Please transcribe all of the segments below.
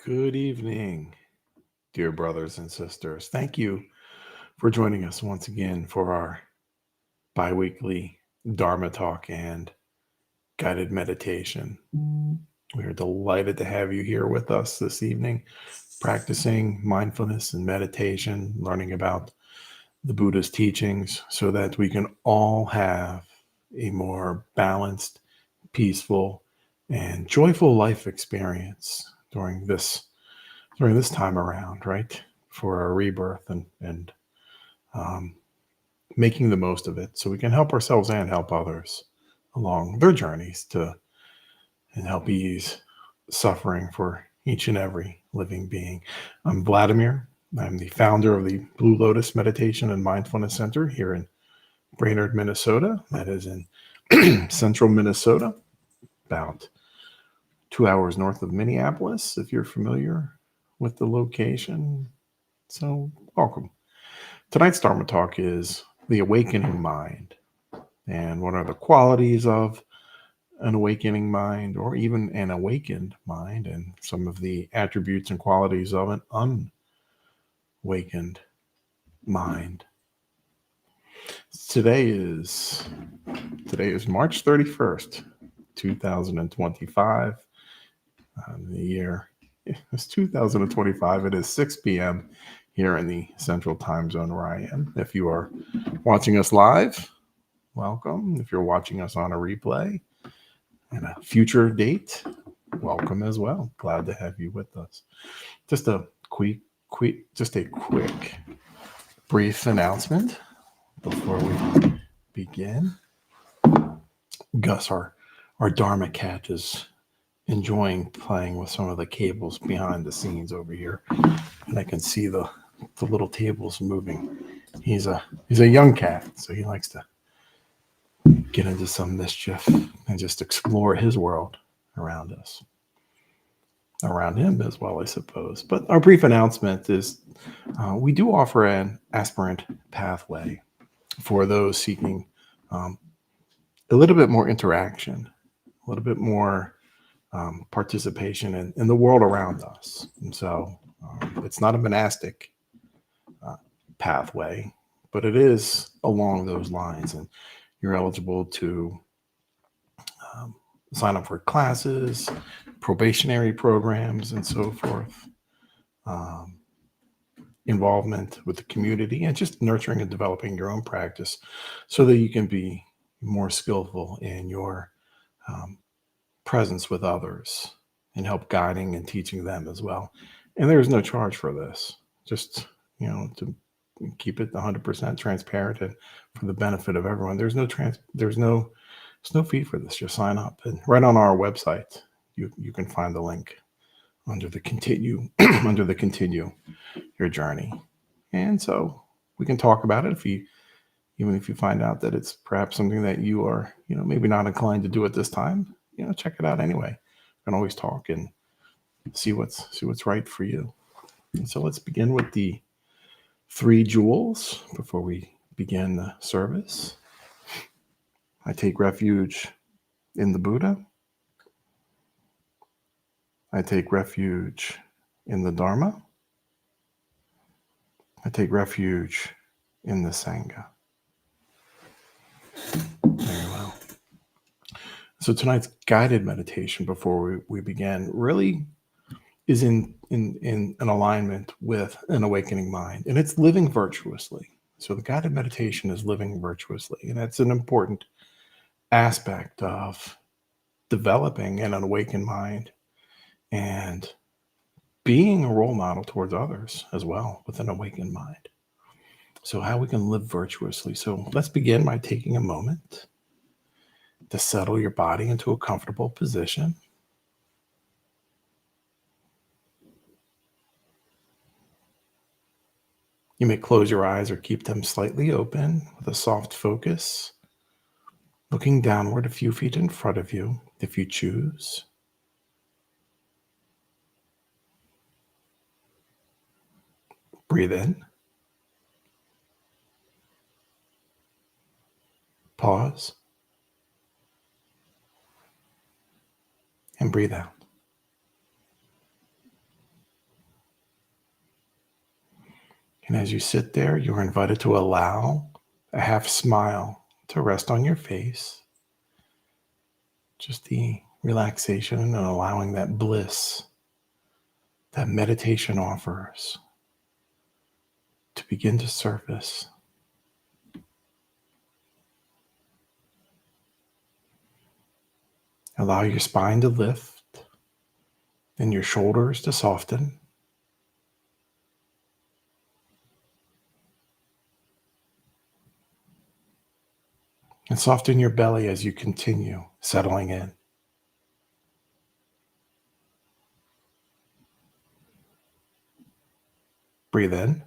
Good evening, dear brothers and sisters. Thank you for joining us once again for our bi-weekly Dharma talk and guided meditation. We are delighted to have you here with us this evening, practicing mindfulness and meditation, learning about the Buddha's teachings so that we can all have a more balanced, peaceful, and joyful life experience during this time around, right? For our rebirth and um, making the most of it so we can help ourselves and help others along their journeys and help ease suffering for each and every living being. I'm Vladimir. I'm the founder of the Blue Lotus Meditation and Mindfulness Center here in Brainerd, Minnesota. That is in central Minnesota, about 2 hours north of Minneapolis, if you're familiar with the location. So, welcome. Tonight's Dharma talk is the awakening mind. And what are the qualities of an awakening mind, or even an awakened mind, and some of the attributes and qualities of an unawakened mind. Today is March 31st, 2025. The year is 2025. It is 6 p.m. here in the central time zone where I am. If you are watching us live, welcome. If you're watching us on a replay and a future date, welcome as well. Glad to have you with us. Just a quick brief announcement before we begin. Gus, our Dharma cat, is enjoying playing with some of the cables behind the scenes over here, and I can see the little tables moving. He's a young cat, so he likes to get into some mischief and just explore his world around us, around him as well, I suppose. But our brief announcement is we do offer an aspirant pathway for those seeking a little bit more interaction, a little bit more participation in the world around us. And so it's not a monastic pathway, but it is along those lines. And you're eligible to sign up for classes, probationary programs, and so forth. Involvement with the community and just nurturing and developing your own practice so that you can be more skillful in your presence with others and help guiding and teaching them as well. And there's no charge for this, just to keep it 100% transparent and for the benefit of everyone. There's no fee for this. Just sign up, and right on our website you can find the link under the continue your journey. And so we can talk about it even if you find out that it's perhaps something that you are maybe not inclined to do at this time. Check it out anyway. You can always talk and see what's right for you. And so let's begin with the 3 jewels before we begin the service. I take refuge in the Buddha. I take refuge in the Dharma. I take refuge in the Sangha. Very well. So tonight's guided meditation before we begin really is in alignment with an awakening mind, and it's living virtuously. So the guided meditation is living virtuously, and that's an important aspect of developing an awakened mind and being a role model towards others as well with an awakened mind. So how we can live virtuously. So let's begin by taking a moment to settle your body into a comfortable position. You may close your eyes or keep them slightly open with a soft focus, looking downward a few feet in front of you if you choose. Breathe in. Pause. And breathe out. And as you sit there, you're invited to allow a half smile to rest on your face. Just the relaxation and allowing that bliss that meditation offers to begin to surface. Allow your spine to lift and your shoulders to soften. And soften your belly as you continue settling in. Breathe in.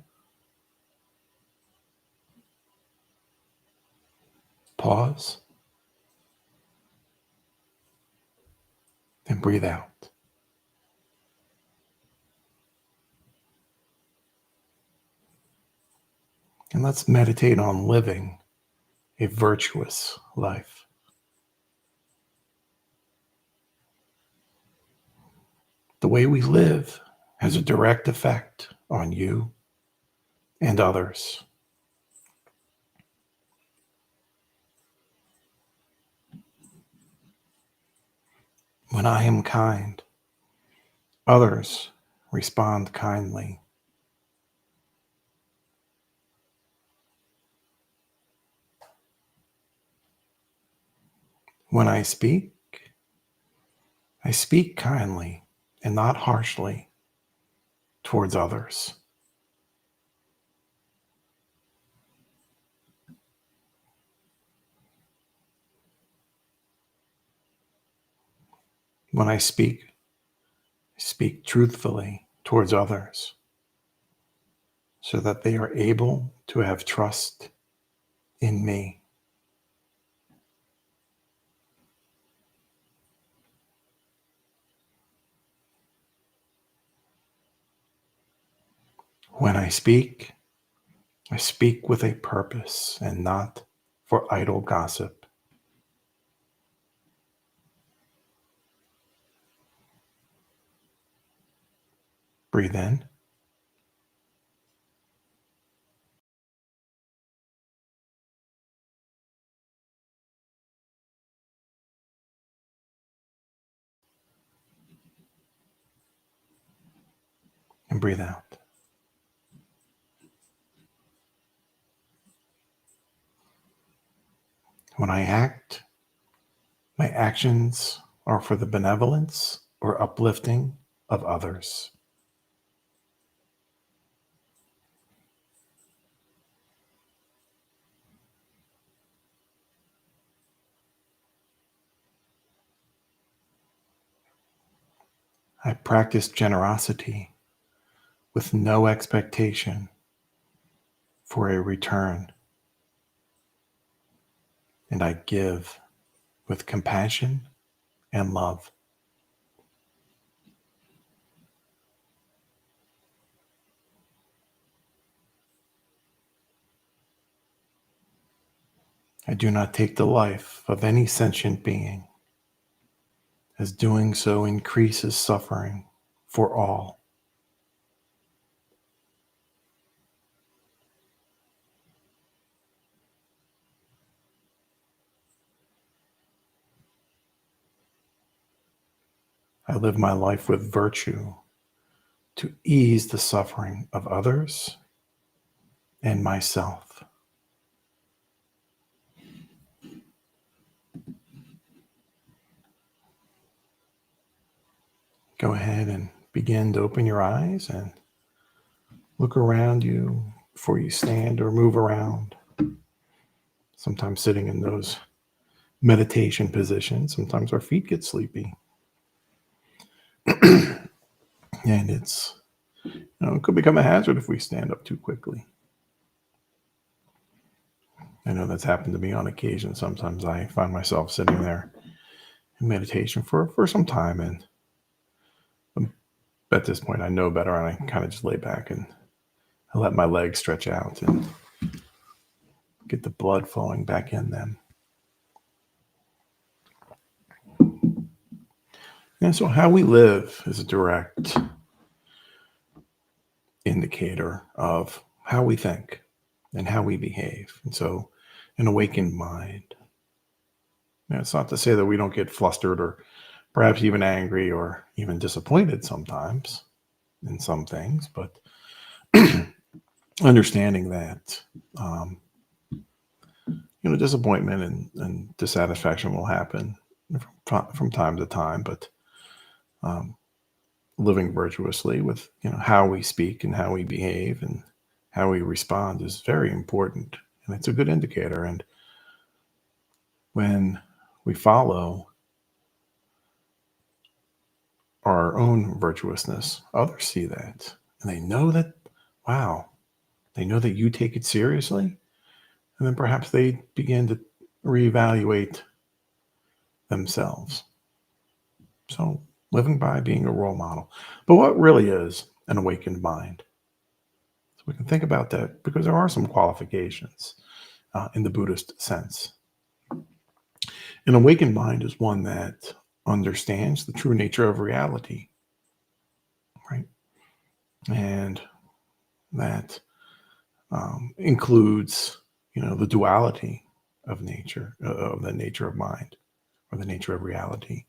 Pause. And breathe out. And let's meditate on living a virtuous life. The way we live has a direct effect on you and others. When I am kind, others respond kindly. When I speak kindly and not harshly towards others. When I speak truthfully towards others so that they are able to have trust in me. When I speak with a purpose and not for idle gossip. Breathe in. And breathe out. When I act, my actions are for the benevolence or uplifting of others. I practice generosity with no expectation for a return. And I give with compassion and love. I do not take the life of any sentient being, as doing so increases suffering for all. I live my life with virtue to ease the suffering of others and myself. Go ahead and begin to open your eyes and look around you before you stand or move around. Sometimes sitting in those meditation positions, sometimes our feet get sleepy. And it could become a hazard if we stand up too quickly. I know that's happened to me on occasion. Sometimes I find myself sitting there in meditation for some time, and at this point I know better, and I kind of just lay back and I let my legs stretch out and get the blood flowing back in them. And so how we live is a direct indicator of how we think and how we behave. And so an awakened mind. Now, it's not to say that we don't get flustered or perhaps even angry or even disappointed sometimes in some things, but understanding that disappointment and dissatisfaction will happen from time to time, but living virtuously with how we speak and how we behave and how we respond is very important, and it's a good indicator. And when we follow our own virtuousness, others see that and they know that, wow, they know that you take it seriously. And then perhaps they begin to reevaluate themselves. So living by being a role model. But what really is an awakened mind? So we can think about that because there are some qualifications in the Buddhist sense. An awakened mind is one that understands the true nature of reality, right? And that includes, the duality of nature, of the nature of mind, or the nature of reality,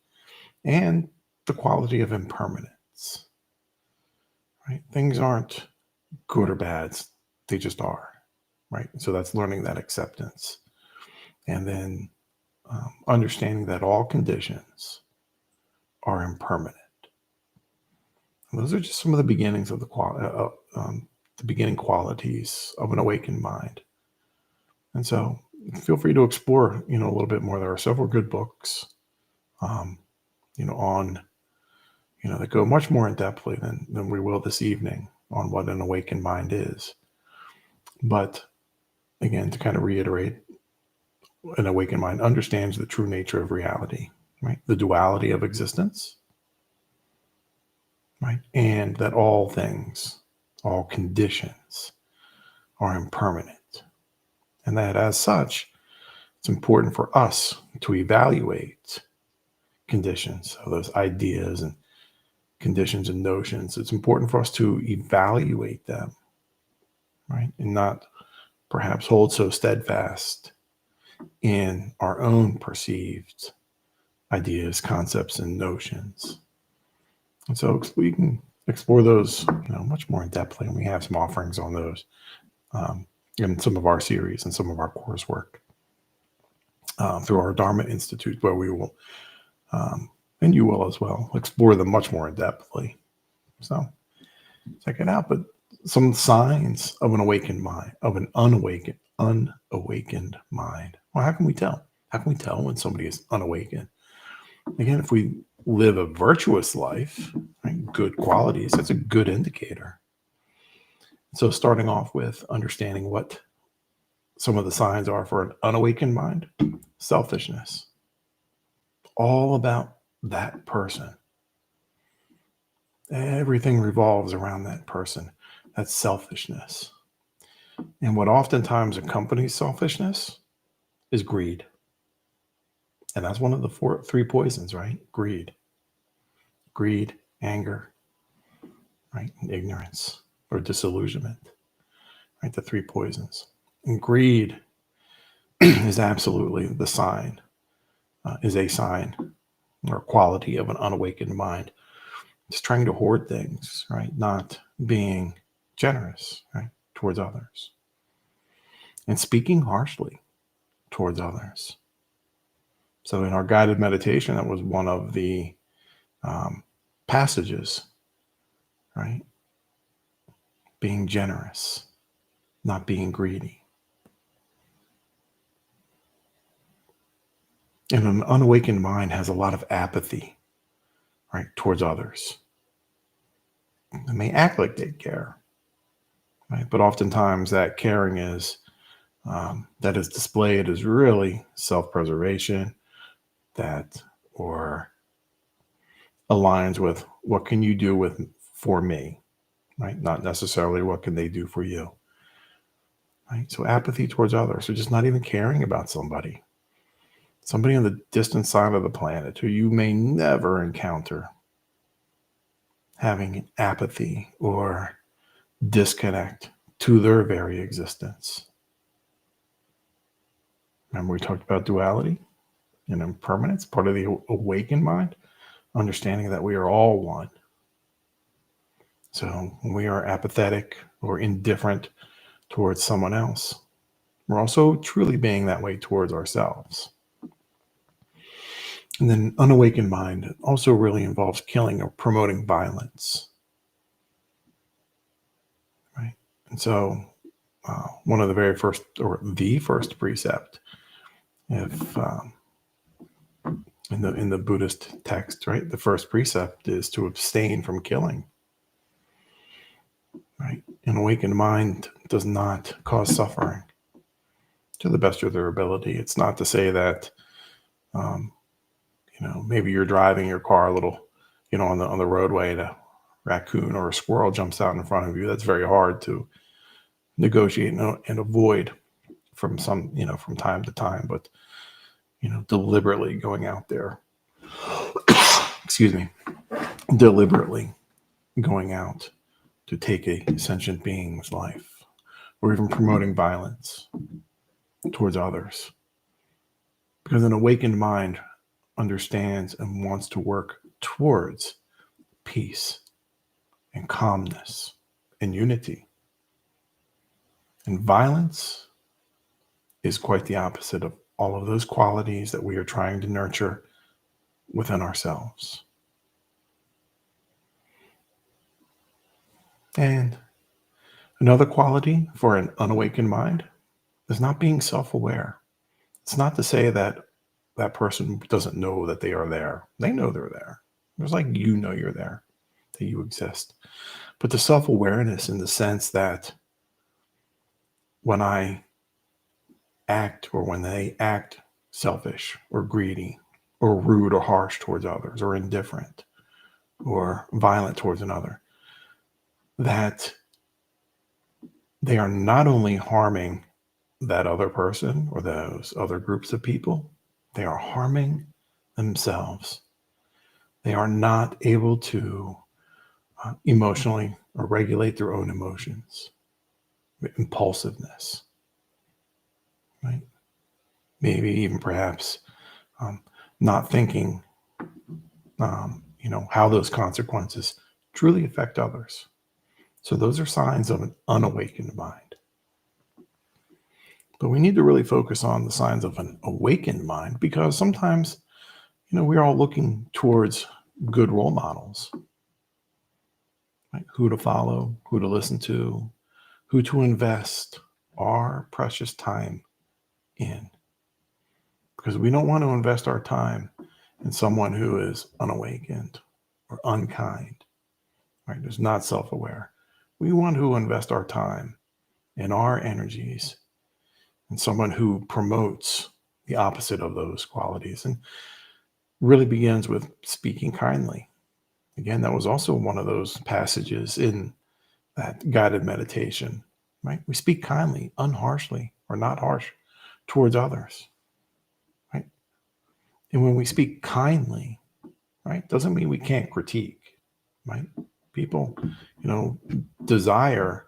and the quality of impermanence, right? Things aren't good or bad, they just are, right? So that's learning that acceptance. And then understanding that all conditions are impermanent. And those are just some of the beginnings of the beginning qualities of an awakened mind. And so feel free to explore, a little bit more. There are several good books, on, that go much more in depthly than we will this evening on what an awakened mind is. But again, to kind of reiterate, an awakened mind understands the true nature of reality, right? The duality of existence, right? And that all things, all conditions are impermanent. And that as such, it's important for us to evaluate conditions, so those ideas and conditions and notions. It's important for us to evaluate them, right? And not perhaps hold so steadfast in our own perceived ideas, concepts, and notions. And so we can explore those, much more in depthly, and we have some offerings on those in some of our series and some of our coursework through our Dharma Institute, where we will, and you will as well, explore them much more in depthly. So check it out. But some signs of an awakened mind, of an unawakened mind. Well, how can we tell? How can we tell when somebody is unawakened? Again, if we live a virtuous life, right, good qualities, that's a good indicator. So starting off with understanding what some of the signs are for an unawakened mind: selfishness. All about that person. Everything revolves around that person. That's selfishness. And what oftentimes accompanies selfishness is greed. And that's one of the three poisons, right? Greed, anger, right? And ignorance or disillusionment, right? The three poisons. And greed is absolutely the sign, is a sign or quality of an unawakened mind. It's trying to hoard things, right? Not being generous, right? Towards others. And speaking harshly towards others. So in our guided meditation, that was one of the passages, right? Being generous, not being greedy. And an unawakened mind has a lot of apathy, right, towards others. They may act like they care, right? But oftentimes that caring is that is displayed as really self-preservation, that or aligns with what can you do for me, right? Not necessarily what can they do for you, right? So apathy towards others, or just not even caring about somebody on the distant side of the planet who you may never encounter, having apathy or disconnect to their very existence. Remember, we talked about duality and impermanence, part of the awakened mind, understanding that we are all one. So when we are apathetic or indifferent towards someone else, we're also truly being that way towards ourselves. And then unawakened mind also really involves killing or promoting violence. Right? And so one of the very first, or the first precept, if in the Buddhist text, right, the first precept is to abstain from killing. Right? An awakened mind does not cause suffering to the best of their ability. It's not to say that maybe you're driving your car a little, on the roadway, and a raccoon or a squirrel jumps out in front of you. That's very hard to negotiate and avoid from from time to time. But deliberately going out there, excuse me, deliberately going out to take a sentient being's life, or even promoting violence towards others, because an awakened mind understands and wants to work towards peace and calmness and unity. And violence is quite the opposite of all of those qualities that we are trying to nurture within ourselves. And another quality for an unawakened mind is not being self-aware. It's not to say that that person doesn't know that they are there. They know they're there. It's like you're there, that you exist. But the self-awareness in the sense that when I act, or when they act selfish or greedy or rude or harsh towards others, or indifferent or violent towards another, that they are not only harming that other person or those other groups of people, they are harming themselves. They are not able to emotionally or regulate their own emotions, impulsiveness, right? Maybe even perhaps not thinking, how those consequences truly affect others. So those are signs of an unawakened mind. But we need to really focus on the signs of an awakened mind, because sometimes, we're all looking towards good role models, right? Who to follow, who to listen to, who to invest our precious time in. Because we don't want to invest our time in someone who is unawakened or unkind, right? Who's not self-aware. We want to invest our time and our energies in someone who promotes the opposite of those qualities, and really begins with speaking kindly. Again, that was also one of those passages in that guided meditation, right? We speak kindly, unharshly, or not harsh towards others, right? And when we speak kindly, right, doesn't mean we can't critique, right? People, desire,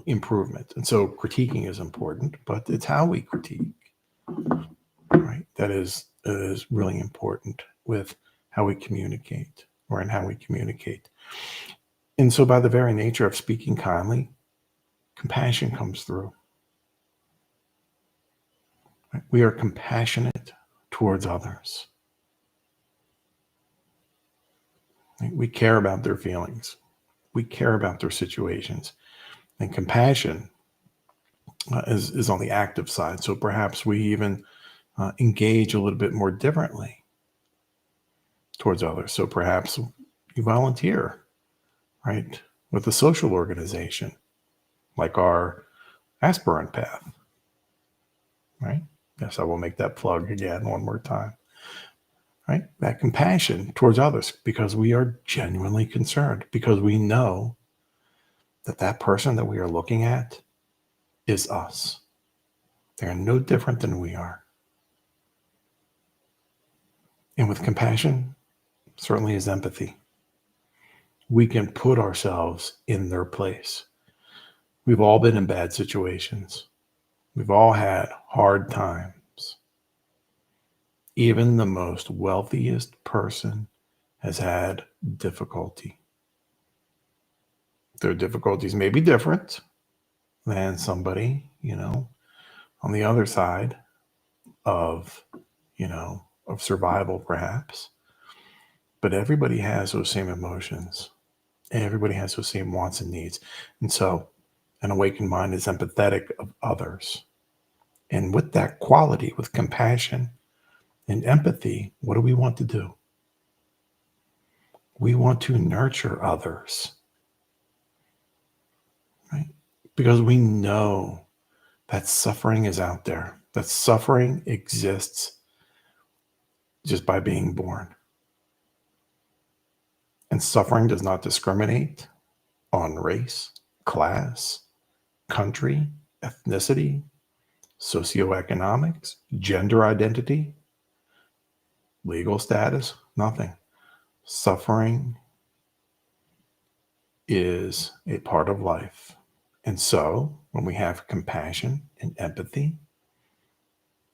improvement. And so critiquing is important, but it's how we critique, right? That is really important with how we communicate, or in how we communicate. And so by the very nature of speaking kindly, compassion comes through. Right? We are compassionate towards others. Right? We care about their feelings. We care about their situations. And compassion is on the active side. So perhaps we even engage a little bit more differently towards others. So perhaps you volunteer, right, with a social organization like our aspirant path, right? Yes, I will make that plug again one more time, right? That compassion towards others, because we are genuinely concerned, because we know that that person that we are looking at is us. They are no different than we are. And with compassion, certainly is empathy. We can put ourselves in their place. We've all been in bad situations. We've all had hard times. Even the most wealthiest person has had difficulty. Their difficulties may be different than somebody, on the other side of, of survival perhaps. But everybody has those same emotions. Everybody has those same wants and needs. And so an awakened mind is empathetic of others. And with that quality, with compassion and empathy, what do we want to do? We want to nurture others, right? Because we know that suffering is out there, that suffering exists just by being born. And suffering does not discriminate on race, class, country, ethnicity, socioeconomics, gender identity, legal status, nothing. Suffering is a part of life. And so when we have compassion and empathy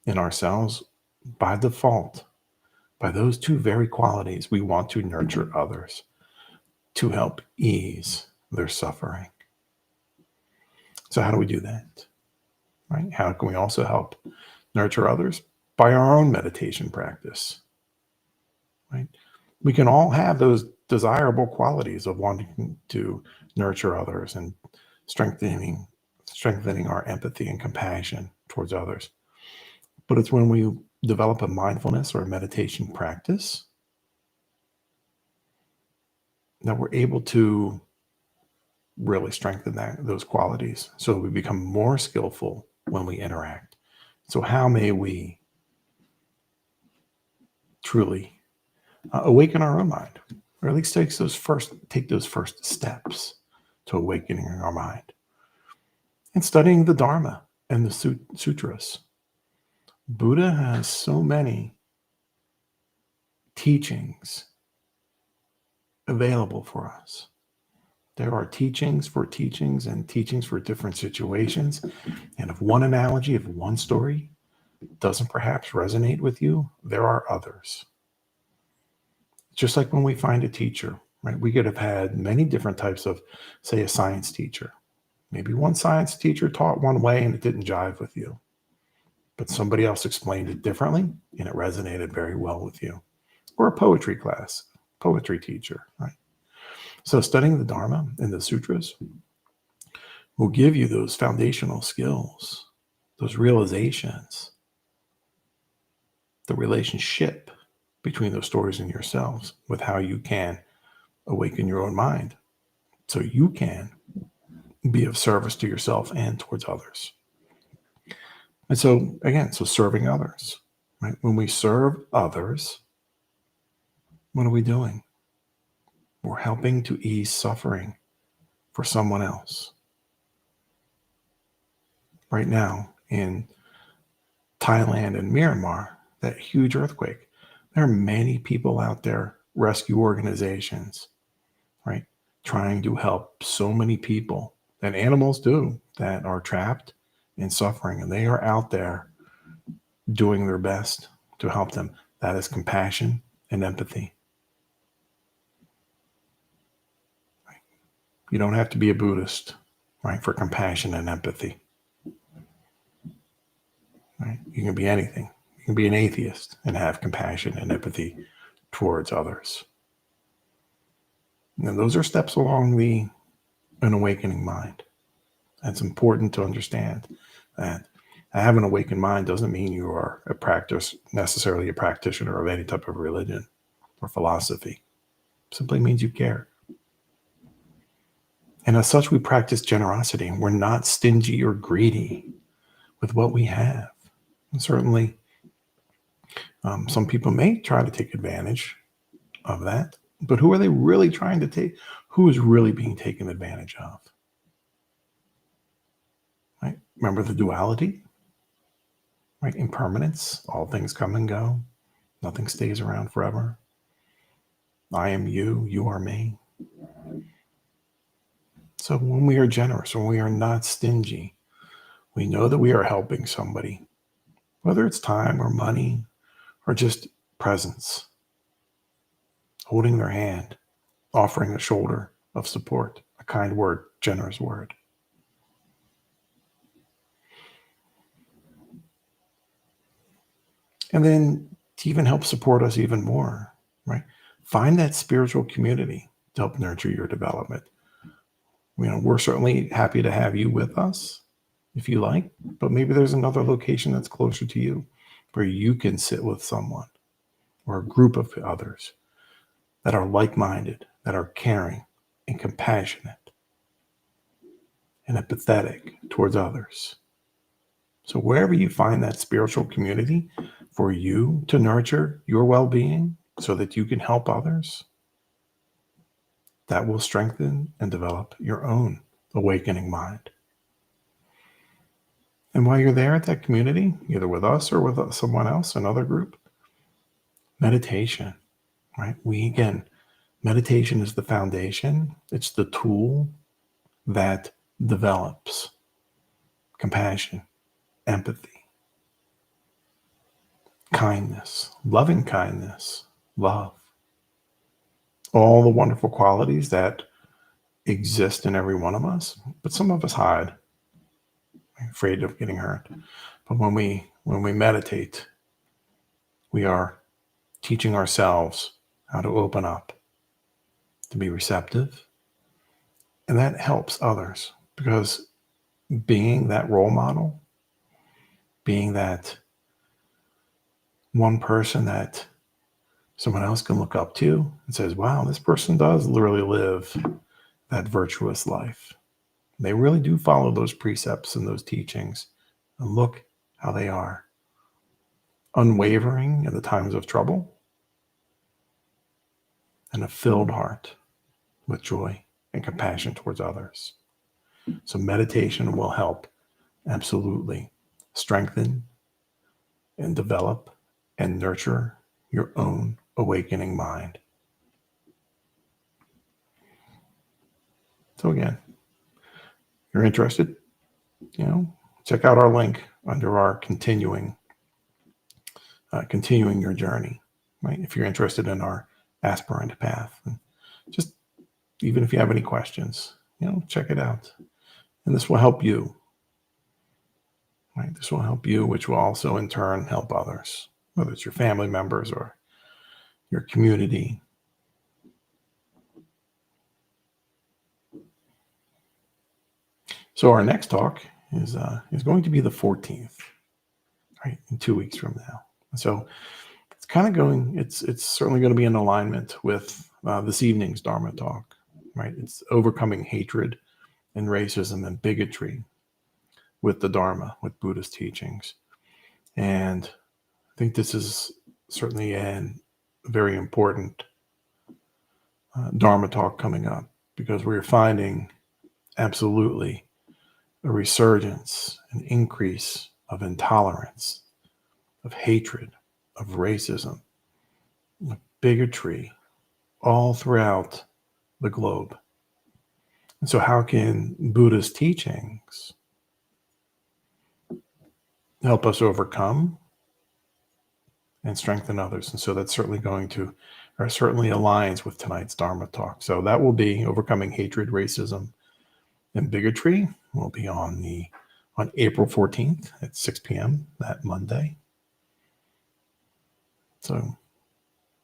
in ourselves, by default, by those two very qualities, we want to nurture others to help ease their suffering. So how do we do that? Right? How can we also help nurture others? By our own meditation practice. Right? We can all have those desirable qualities of wanting to nurture others and strengthening our empathy and compassion towards others. But it's when we develop a mindfulness or a meditation practice that we're able to really strengthen those qualities so we become more skillful when we interact. So how may we truly awaken our own mind, or at least take those first steps to awakening our mind? And studying the Dharma and the sutras. Buddha has so many teachings available for us. There are teachings for teachings and teachings for different situations. And if one analogy, if one story doesn't perhaps resonate with you, there are others. Just like when we find a teacher, right? We could have had many different types of, say, a science teacher. Maybe one science teacher taught one way and it didn't jive with you, but somebody else explained it differently and it resonated very well with you. Or a poetry class, poetry teacher, right? So studying the Dharma and the sutras will give you those foundational skills, those realizations, the relationship between those stories and yourselves with how you can awaken your own mind so you can be of service to yourself and towards others. And so, again, serving others, right? When we serve others, what are we doing? We're helping to ease suffering for someone else. Right now in Thailand and Myanmar, that huge earthquake, there are many people out there, rescue organizations, right, trying to help so many people, and animals do, that are trapped in suffering, and they are out there doing their best to help them. That is compassion and empathy. Right? You don't have to be a Buddhist, right, for compassion and empathy. Right? You can be anything. You can be an atheist and have compassion and empathy towards others. And those are steps along an awakening mind. It's important to understand that have an awakened mind doesn't mean you are necessarily a practitioner of any type of religion or philosophy. It simply means you care. And as such, we practice generosity. We're not stingy or greedy with what we have. And certainly, some people may try to take advantage of that. But who are they really trying to take? Who is really being taken advantage of? Right? Remember the duality? Right? Impermanence. All things come and go. Nothing stays around forever. I am you. You are me. So when we are generous, when we are not stingy, we know that we are helping somebody, whether it's time or money or just presence, holding their hand, offering a shoulder of support, a kind word, generous word. And then to even help support us even more, right? Find that spiritual community to help nurture your development. We're certainly happy to have you with us if you like, but maybe there's another location that's closer to you where you can sit with someone or a group of others that are like-minded, that are caring and compassionate and empathetic towards others. So wherever you find that spiritual community for you to nurture your well-being so that you can help others, that will strengthen and develop your own awakening mind. And while you're there at that community, either with us or with someone else, another group, meditation, right? Meditation is the foundation. It's the tool that develops compassion, empathy, kindness, loving kindness, love, all the wonderful qualities that exist in every one of us, but some of us hide, afraid of getting hurt. But when we meditate, we are teaching ourselves how to open up, to be receptive, and that helps others because being that role model, being that one person that someone else can look up to and says, wow, this person does literally live that virtuous life. They really do follow those precepts and those teachings. And look how they are unwavering in the times of trouble and a filled heart with joy and compassion towards others. So meditation will help absolutely strengthen and develop and nurture your own awakening mind. So again, if you're interested, check out our link under our continuing your journey, right? If you're interested in our aspirant path, and just even if you have any questions, check it out. And this will help you, right? This will help you, which will also in turn help others, whether it's your family members or your community. So our next talk is going to be the 14th, right? In 2 weeks from now. So it's kind of it's certainly going to be in alignment with this evening's Dharma talk, right? It's overcoming hatred and racism and bigotry with the Dharma, with Buddhist teachings. And I think this is certainly a very important Dharma talk coming up because we're finding absolutely a resurgence, an increase of intolerance, of hatred, of racism, of bigotry all throughout the globe. And so how can Buddha's teachings help us overcome and strengthen others? And so that's certainly certainly aligns with tonight's Dharma talk. So that will be overcoming hatred, racism, and bigotry. Will be on April 14th at 6 p.m. that Monday. So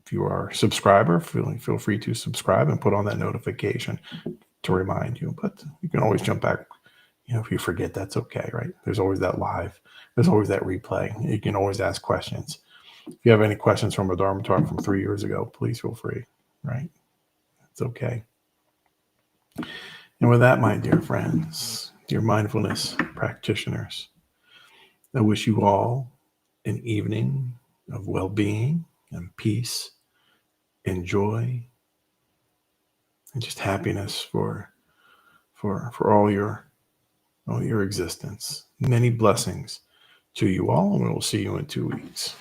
if you are a subscriber, feel free to subscribe and put on that notification to remind you. But you can always jump back. If you forget, that's okay, right? There's always that live. There's always that replay. You can always ask questions. If you have any questions from a Dharma talk from 3 years ago, please feel free, right? It's okay. And with that, my dear friends, dear mindfulness practitioners, I wish you all an evening of well-being and peace and joy and just happiness for all your existence. Many blessings to you all, and we will see you in 2 weeks.